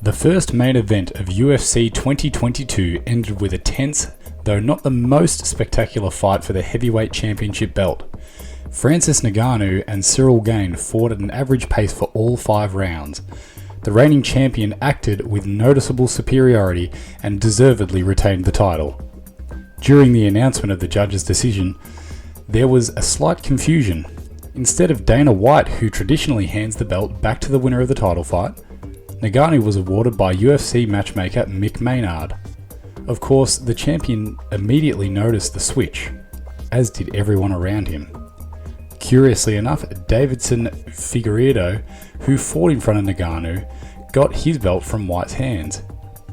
The first main event of UFC 2022 ended with a tense, though not the most spectacular fight for the heavyweight championship belt. Francis Ngannou and Cyril Gan fought at an average pace for all 5 rounds. The reigning champion acted with noticeable superiority and deservedly retained the title. During the announcement of the judge's decision, there was a slight confusion. Instead of Dana White, who traditionally hands the belt back to the winner of the title fight, Ngannou was awarded by UFC matchmaker Mick Maynard. Of course, the champion immediately noticed the switch, as did everyone around him. Curiously enough, Davidson Figueiredo, who fought in front of Ngannou, got his belt from White's hands.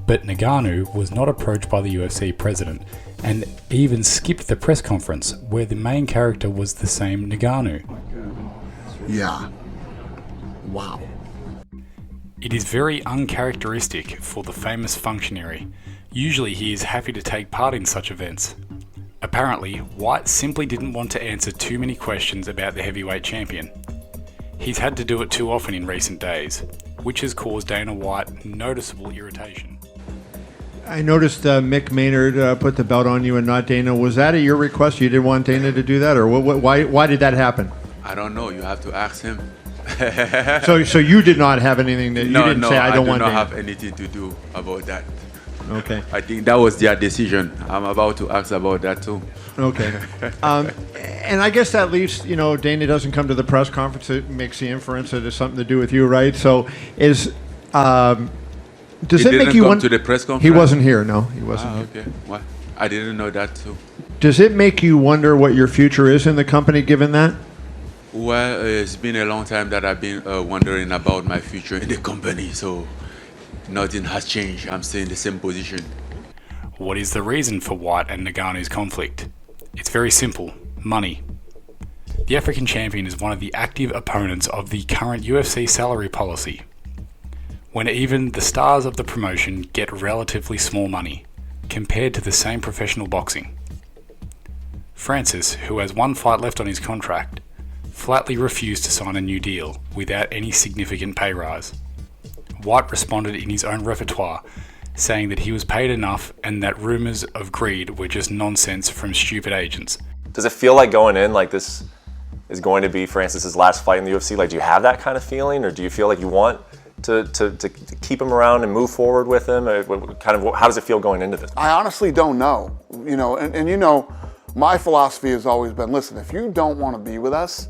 But Ngannou was not approached by the UFC president, and even skipped the press conference, where the main character was the same Ngannou. Yeah. Wow. It is very uncharacteristic for the famous functionary. Usually he is happy to take part in such events. Apparently, White simply didn't want to answer too many questions about the heavyweight champion. He's had to do it too often in recent days, which has caused Dana White noticeable irritation. I noticed Mick Maynard put the belt on you and not Dana. Was that at your request? You didn't want Dana to do that? Or why did that happen? I don't know. You have to ask him. So you did not have anything that you didn't say, I don't want Dana. Dana. I do not have anything to do about that. Okay. I think that was their decision. I'm about to ask about that too. Okay. And I guess that leaves, Dana doesn't come to the press conference. It makes the inference that it's something to do with you, right? So does it make you come to the press conference? He wasn't here, no. He wasn't here. Okay. What? I didn't know that too. Does it make you wonder what your future is in the company given that? Well, it's been a long time that I've been wondering about my future in the company, so nothing has changed. I'm still in the same position. What is the reason for White and Ngannou's conflict? It's very simple: money. The African champion is one of the active opponents of the current UFC salary policy, when even the stars of the promotion get relatively small money compared to the same professional boxing. Francis, who has 1 fight left on his contract, flatly refused to sign a new deal without any significant pay rise. White responded in his own repertoire, saying that he was paid enough and that rumours of greed were just nonsense from stupid agents. Does it feel like going in like this is going to be Francis's last fight in the UFC? Like, do you have that kind of feeling, or do you feel like you want to keep him around and move forward with him? How does it feel going into this? I honestly don't know. And my philosophy has always been, listen, if you don't want to be with us,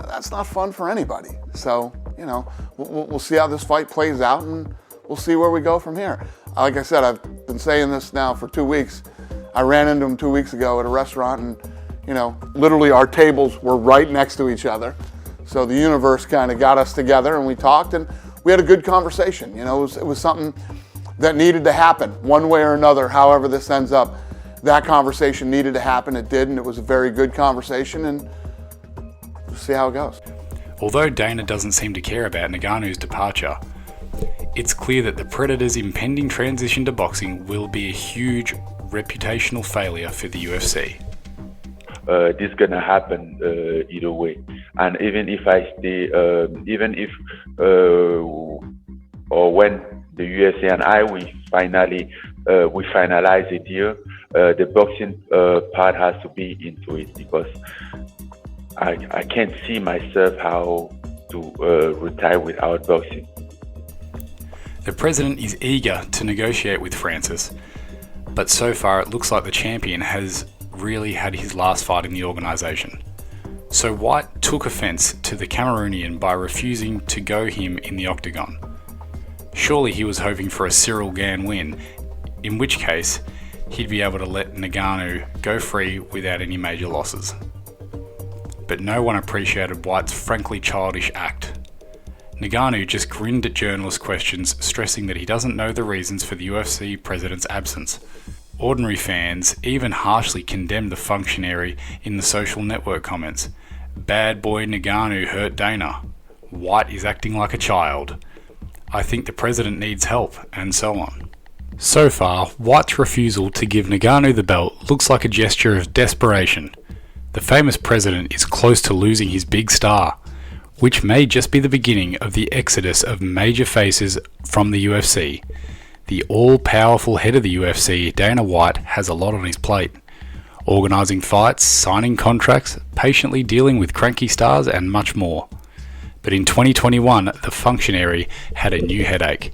that's not fun for anybody. So, we'll see how this fight plays out, and we'll see where we go from here. Like I said, I've been saying this now for 2 weeks. I ran into him 2 weeks ago at a restaurant, and literally our tables were right next to each other. So the universe kind of got us together, and we talked, and we had a good conversation. It was something that needed to happen one way or another. However this ends up, that conversation needed to happen. It did, and it was a very good conversation, and we'll see how it goes. Although Dana doesn't seem to care about Ngannou's departure, it's clear that the Predator's impending transition to boxing will be a huge reputational failure for the UFC. This is gonna happen either way, and even if I stay, or when the UFC and I we finalize a deal, the boxing part has to be into it, because I can't see myself how to retire without boxing. The president is eager to negotiate with Francis, but so far it looks like the champion has really had his last fight in the organisation. So White took offence to the Cameroonian by refusing to go him in the octagon. Surely he was hoping for a Cyril Gan win, in which case he'd be able to let Ngannou go free without any major losses. But no one appreciated White's frankly childish act. Ngannou just grinned at journalist questions, stressing that he doesn't know the reasons for the UFC president's absence. Ordinary fans even harshly condemned the functionary in the social network comments. Bad boy Ngannou hurt Dana. White is acting like a child. I think the president needs help, and so on. So far, White's refusal to give Ngannou the belt looks like a gesture of desperation. The famous president is close to losing his big star. which may just be the beginning of the exodus of major faces from the UFC. The all-powerful head of the UFC, Dana White, has a lot on his plate. Organising fights, signing contracts, patiently dealing with cranky stars, and much more. But in 2021, the functionary had a new headache.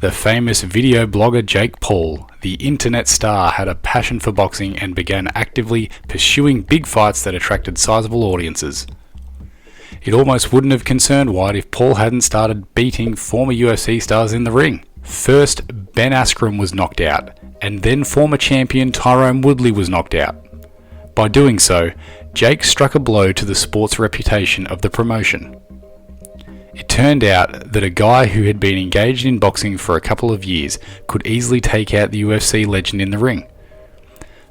The famous video blogger Jake Paul, the internet star, had a passion for boxing and began actively pursuing big fights that attracted sizable audiences. It almost wouldn't have concerned White if Paul hadn't started beating former UFC stars in the ring. First, Ben Askren was knocked out, and then former champion Tyron Woodley was knocked out. By doing so, Jake struck a blow to the sport's reputation of the promotion. It turned out that a guy who had been engaged in boxing for a couple of years could easily take out the UFC legend in the ring.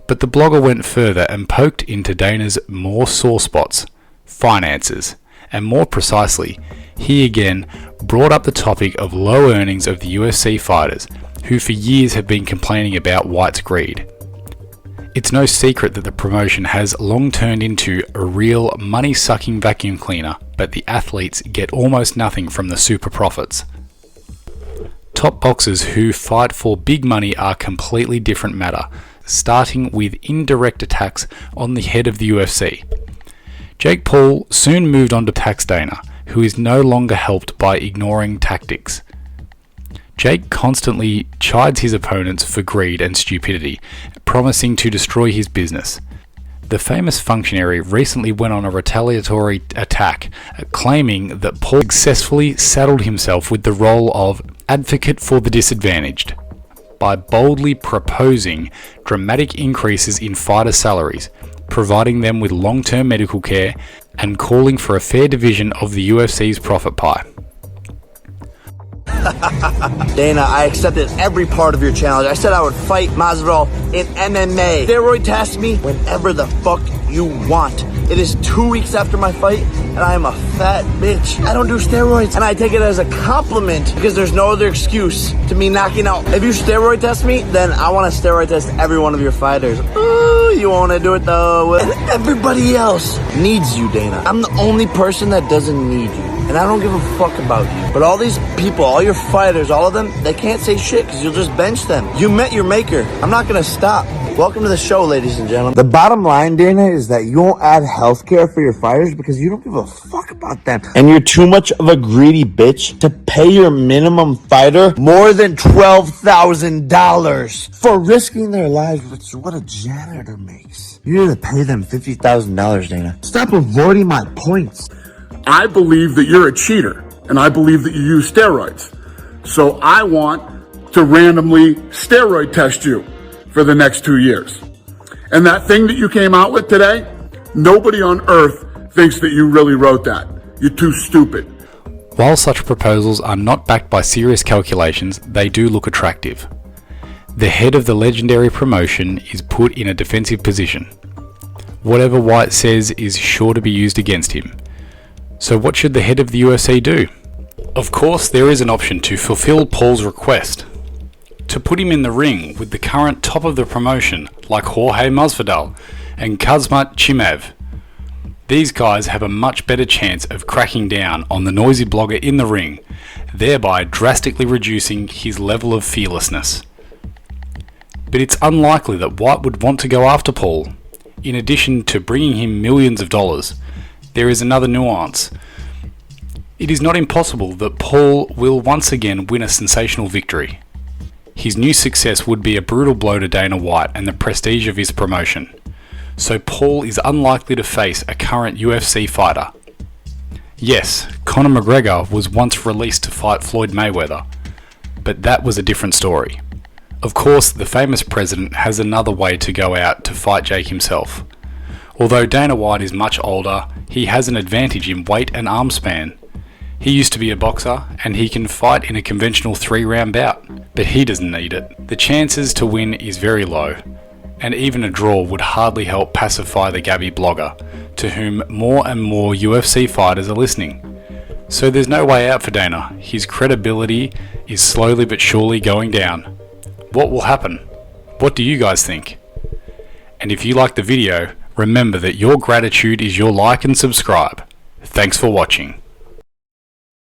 But the blogger went further and poked into Dana's more sore spots, finances, and more precisely, he again brought up the topic of low earnings of the UFC fighters, who for years have been complaining about White's greed. It's no secret that the promotion has long turned into a real money-sucking vacuum cleaner, but the athletes get almost nothing from the super profits. Top boxers who fight for big money are a completely different matter, starting with indirect attacks on the head of the UFC. Jake Paul soon moved on to tax Dana, who is no longer helped by ignoring tactics. Jake constantly chides his opponents for greed and stupidity, promising to destroy his business. The famous functionary recently went on a retaliatory attack, claiming that Paul successfully saddled himself with the role of advocate for the disadvantaged by boldly proposing dramatic increases in fighter salaries, providing them with long-term medical care, and calling for a fair division of the UFC's profit pie. Dana, I accepted every part of your challenge. I said I would fight Masvidal in MMA. Steroid test me whenever the fuck you want. It is 2 weeks after my fight, and I am a fat bitch. I don't do steroids, and I take it as a compliment because there's no other excuse to me knocking out. If you steroid test me, then I want to steroid test every one of your fighters. Ooh, you want to do it though. And everybody else needs you, Dana. I'm the only person that doesn't need you. And I don't give a fuck about you. But all these people, all your fighters, all of them, they can't say shit because you'll just bench them. You met your maker. I'm not going to stop. Welcome to the show, ladies and gentlemen. The bottom line, Dana, is that you won't add healthcare for your fighters because you don't give a fuck about them. And you're too much of a greedy bitch to pay your minimum fighter more than $12,000 for risking their lives, which is what a janitor makes. You need to pay them $50,000, Dana. Stop avoiding my points. I believe that you're a cheater, and I believe that you use steroids. So I want to randomly steroid test you for the next 2 years. And that thing that you came out with today, nobody on earth thinks that you really wrote that. You're too stupid. While such proposals are not backed by serious calculations, they do look attractive. The head of the legendary promotion is put in a defensive position. Whatever White says is sure to be used against him. So what should the head of the UFC do? Of course, there is an option to fulfill Paul's request. To put him in the ring with the current top of the promotion, like Jorge Masvidal and Khamzat Chimaev. These guys have a much better chance of cracking down on the noisy blogger in the ring, thereby drastically reducing his level of fearlessness. But it's unlikely that White would want to go after Paul. In addition to bringing him millions of dollars, there is another nuance. It is not impossible that Paul will once again win a sensational victory. His new success would be a brutal blow to Dana White and the prestige of his promotion. So Paul is unlikely to face a current UFC fighter. Yes, Conor McGregor was once released to fight Floyd Mayweather, but that was a different story. Of course, the famous president has another way to go out to fight Jake himself. Although Dana White is much older, he has an advantage in weight and arm span. He used to be a boxer, and he can fight in a conventional 3-round bout, but he doesn't need it. The chances to win is very low, and even a draw would hardly help pacify the Gabby blogger, to whom more and more UFC fighters are listening. So there's no way out for Dana. His credibility is slowly but surely going down. What will happen? What do you guys think? And if you liked the video, remember that your gratitude is your like and subscribe. Thanks for watching.